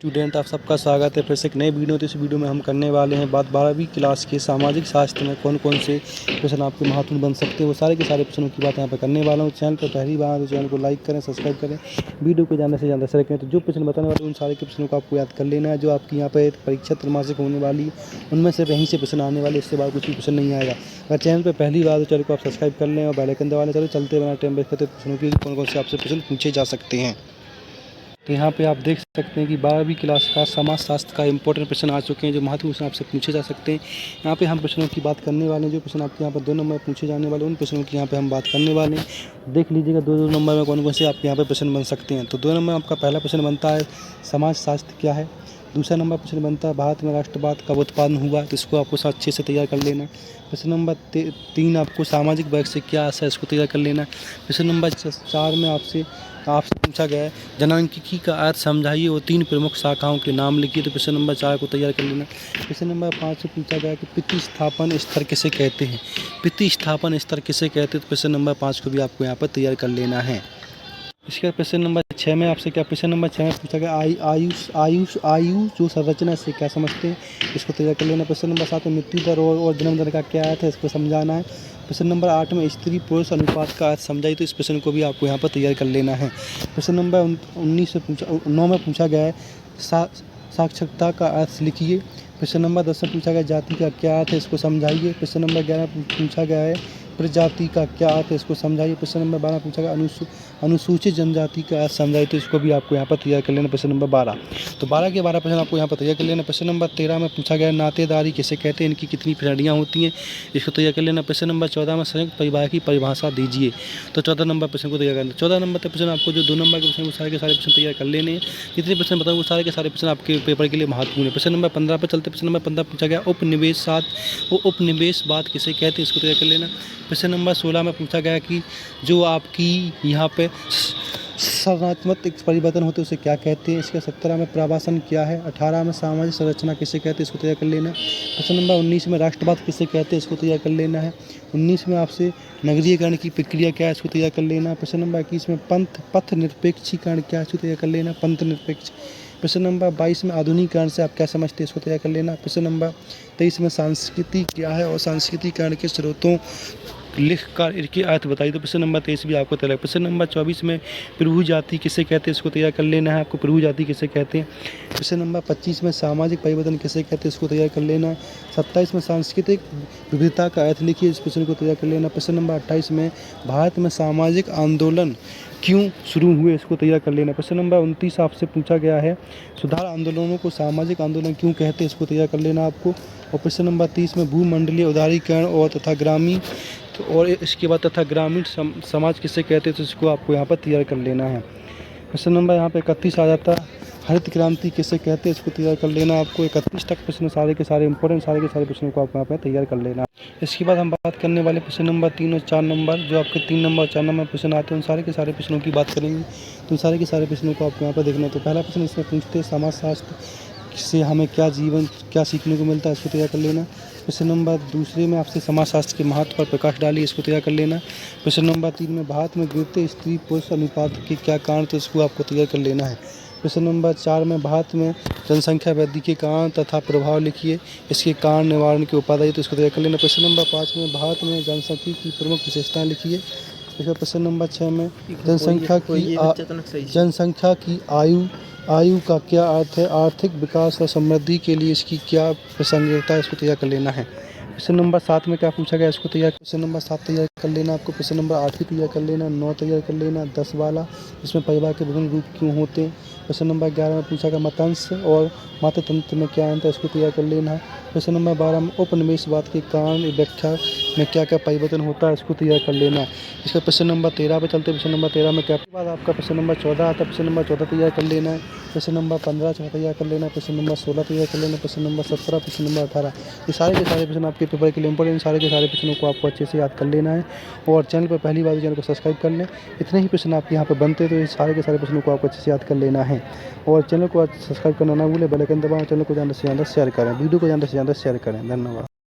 Student आप सबका स्वागत है फिर से एक नई वीडियो। तो इस वीडियो में हम करने वाले हैं बात 12वीं क्लास के सामाजिक शास्त्र में कौन कौन से प्रश्न आपके महत्वपूर्ण बन सकते हैं, वो सारे के सारे प्रश्नों की बात यहाँ पर करने वाला हूँ। चैनल पर पहली बार तो चैनल को लाइक करें, सब्सक्राइब करें, वीडियो को ज़्यादा से ज़्यादा शेयर करें। तो जो प्रश्न बताने वाले उन सारे के प्रश्नों को आपको याद कर लेना है। जो आपकी यहाँ पर परीक्षा त्रैमासिक होने वाली है उनमें से यहीं से प्रश्न आने वाले, इससे बाद कुछ भी प्रश्न नहीं आएगा। अगर चैनल पर पहली बार तो चैनल को आप सब्सक्राइब कर लें और बेल आइकन दबा लें। चलो चलते बना टाइम वेस्ट करते प्रश्नों की कौन कौन से आपसे प्रश्न पूछे जा सकते हैं। तो यहाँ पे आप देख सकते हैं कि 12वीं क्लास का समाज शास्त्र का इंपॉर्टेंट प्रश्न आ चुके हैं, जो महत्वपूर्ण प्रश्न आपसे पूछे जा सकते हैं। यहाँ पे हम प्रश्नों की बात करने वाले हैं। जो प्रश्न आपके यहाँ पर 2 नंबर में पूछे जाने वाले उन प्रश्नों की यहाँ पे हम बात करने वाले हैं। देख लीजिएगा 2 नंबर में कौन कौन से आपके यहाँ पर प्रश्न बन सकते हैं। तो 2 नंबर में आपका पहला प्रश्न बनता है समाज शास्त्र क्या है। दूसरा नंबर प्रश्न बनता है भारत में राष्ट्रवाद कब उत्पादन हुआ, तो इसको आपको अच्छे से तैयार कर लेना। प्रश्न नंबर 3 आपको सामाजिक वर्ग से क्या आशय है, इसको तैयार कर लेना। प्रश्न नंबर 4 में आपसे पूछा गया है जनांकिकी का अर्थ समझाइए और 3 प्रमुख शाखाओं के नाम लिखिए, तो प्रश्न नंबर 4 को तैयार कर लेना। प्रश्न नंबर 5 से पूछा गया कि प्रतिस्थापन स्तर किसे कहते हैं, प्रतिस्थापन स्तर किसे कहते हैं, तो प्रश्न नंबर 5 को भी आपको यहाँ पर तैयार कर लेना है। इसके बाद प्रश्न नंबर 6 में आपसे क्या प्रश्न नंबर 6 में पूछा गया आयु जो संरचना से क्या समझते हैं, इसको तैयार कर लेना। प्रश्न नंबर 7 में मृत्यु दर और जन्म दर का क्या अर्थ है, इसको समझाना है। प्रश्न नंबर 8 में स्त्री पुरुष अनुपात का अर्थ समझाइए, तो इस प्रश्न को भी आपको यहाँ पर तैयार कर लेना है। प्रश्न नंबर 9 में पूछा गया है साक्षरता का अर्थ लिखिए। प्रश्न नंबर 10 में पूछा गया जाति का क्या अर्थ है, इसको समझाइए। प्रश्न नंबर 11 पूछा गया है प्रजाति का क्या अर्थ है, इसको समझाइए। प्रश्न नंबर 12 पूछा गया अनुसूचित जनजाति का अर्थ समझाइए, तो इसको भी आपको यहाँ पर तैयार कर लेना। प्रश्न नंबर 12 तो 12 के 12 प्रश्न आपको यहाँ पर तैयार कर लेना। प्रश्न नंबर 13 में पूछा गया नातेदारी किसे कहते हैं, इनकी कितनी श्रेणियाँ होती हैं, इसको तैयार कर लेना। प्रश्न नंबर 14 में संयुक्त परिवार की परिभाषा दीजिए, तो 14 नंबर प्रश्न को तैयार करना। 14 नंबर तक प्रश्न आपको जो 2 नंबर के प्रश्न वो सारे के सारे प्रश्न तैयार कर लेने हैं। जितने प्रश्न बताऊँ वो सारे के सारे प्रश्न आपके पेपर के लिए महत्वपूर्ण है। प्रश्न नंबर 15 पर चलते। प्रश्न नंबर 15 पूछा गया उपनिवेशवाद किसे कहते हैं, इसको तैयार कर लेना। प्रश्न नंबर 16 में पूछा गया कि जो आपकी यहाँ पे संरचनात्मक परिवर्तन होते हैं उसे क्या कहते हैं। इसके 17 में प्रवासन क्या है। 18 में सामाजिक संरचना किसे कहते हैं, इसको तैयार कर लेना। प्रश्न नंबर 19 में राष्ट्रवाद किसे कहते हैं, इसको तैयार कर लेना है। 19 में आपसे नगरीयकरण की प्रक्रिया क्या है, इसको तैयार कर लेना। प्रश्न नंबर 21 में पथ निरपेक्षीकरण क्या है, इसको तैयार कर लेना, पंथ निरपेक्ष। प्रश्न नंबर 22 में आधुनिकीकरण से आप क्या समझते हैं, इसको तैयार कर लेना। प्रश्न नंबर 23 में संस्कृति क्या है और सांस्कृतिकरण के स्रोतों लिख कर इनके अर्थ बताइए, तो प्रश्न नंबर 23 भी आपको तैयार। प्रश्न नंबर 24 में प्रभु जाति किसे कहते हैं, इसको तैयार कर लेना है आपको, प्रभु जाति किसे कहते हैं। प्रश्न नंबर 25 में सामाजिक परिवर्तन किसे कहते हैं, इसको तैयार कर लेना। 27 में सांस्कृतिक विविधता का अर्थ लिखिए, इस प्रश्न को तैयार कर लेना। प्रश्न नंबर 28 में भारत में सामाजिक आंदोलन क्यों शुरू हुए, इसको तैयार कर लेना। प्रश्न नंबर 29 आपसे पूछा गया है सुधार आंदोलनों को सामाजिक आंदोलन क्यों कहते हैं, इसको तैयार कर लेना आपको। और प्रश्न नंबर 30 में भूमंडलीय उदारीकरण और तथा ग्रामीण और इसके बाद तथा ग्रामीण समाज किसे कहते हैं, तो इसको आपको यहाँ पर तैयार कर लेना है। प्रश्न नंबर यहाँ पे 31 आ जाता है हरित क्रांति किसे कहते हैं, इसको तैयार कर लेना आपको। 31 तक प्रश्न सारे के सारे इंपॉर्टेंट सारे के सारे प्रश्नों को आपको यहाँ पर तैयार कर लेना। इसके बाद हम बात करने वाले प्रश्न नंबर 3 और 4 नंबर, जो आपके 3 नंबर और 4 नंबर प्रश्न आते हैं उन सारे के सारे प्रश्नों की बात करेंगे। तो सारे के सारे प्रश्नों को आपको यहाँ पर देखना है। तो पहला प्रश्न इसमें पूछते हैं समाज शास्त्र से हमें क्या सीखने को मिलता है, इसको तैयार कर लेना। प्रश्न नंबर 2 में आपसे समाजशास्त्र के महत्व पर प्रकाश डालिए, इसको तैयार कर लेना। प्रश्न नंबर 3 में भारत में गिरते स्त्री पुरुष अनुपात के क्या कारण, तो इसको आपको तैयार कर लेना है। प्रश्न नंबर 4 में भारत में जनसंख्या वृद्धि के कारण तथा प्रभाव लिखिए, इसके कारण निवारण के उपाय, तो इसको तैयार कर लेना। प्रश्न नंबर 5 में भारत में जनसंख्या की प्रमुख विशेषताएं लिखिए। इसका प्रश्न नंबर 6 में जनसंख्या की आयु का क्या अर्थ है, आर्थिक विकास और समृद्धि के लिए इसकी क्या प्रासंगिकता है, इसको तैयार कर लेना है। प्रश्न नंबर 7 में क्या पूछा गया, इसको तैयार। प्रश्न नंबर 7 तैयार कर लेना आपको। प्रश्न नंबर 8 भी तैयार कर लेना। 9 तैयार कर लेना। 10 वाला इसमें परिवार के विभिन्न रूप क्यों होते हैं। प्रश्न नंबर 11 में पूछा गया मतंश और मातृतंत्र में क्या अंतर है, इसको तैयार कर लेना है। प्रश्न नंबर 12 में उपनिवेशवाद के कारण व्याख्या में क्या क्या परिवर्तन होता है, इसको तैयार कर लेना है। इसका प्रश्न नंबर 13 पे चलते। प्रश्न नंबर 13 में क्या बाद आपका प्रश्न नंबर 14 आता है, प्रश्न नंबर 14 तैयार कर लेना है। प्रश्न नंबर 15 तैयार कर लेना। प्रश्न नंबर 16 तैयार कर लेना। प्रश्न नंबर 17, प्रश्न नंबर 18, ये सारे के सारे प्रश्न आपके पेपर के लिए इंपॉर्टेंट, सारे के सारे प्रश्नों को आपको अच्छे से याद कर लेना है। और चैनल पर पहली बार चैनल को सब्सक्राइब कर लें। इतने ही प्रश्न आपके यहाँ पर बनते हैं, तो ये सारे के सारे प्रश्नों को आपको अच्छे से याद कर लेना है। और चैनल को सब्सक्राइब करना ना भूलें, बेल आइकन दबाएं, चैनल को ज़्यादा से ज़्यादा शेयर करें, वीडियो को ज़्यादा से ज़्यादा शेयर करें। धन्यवाद।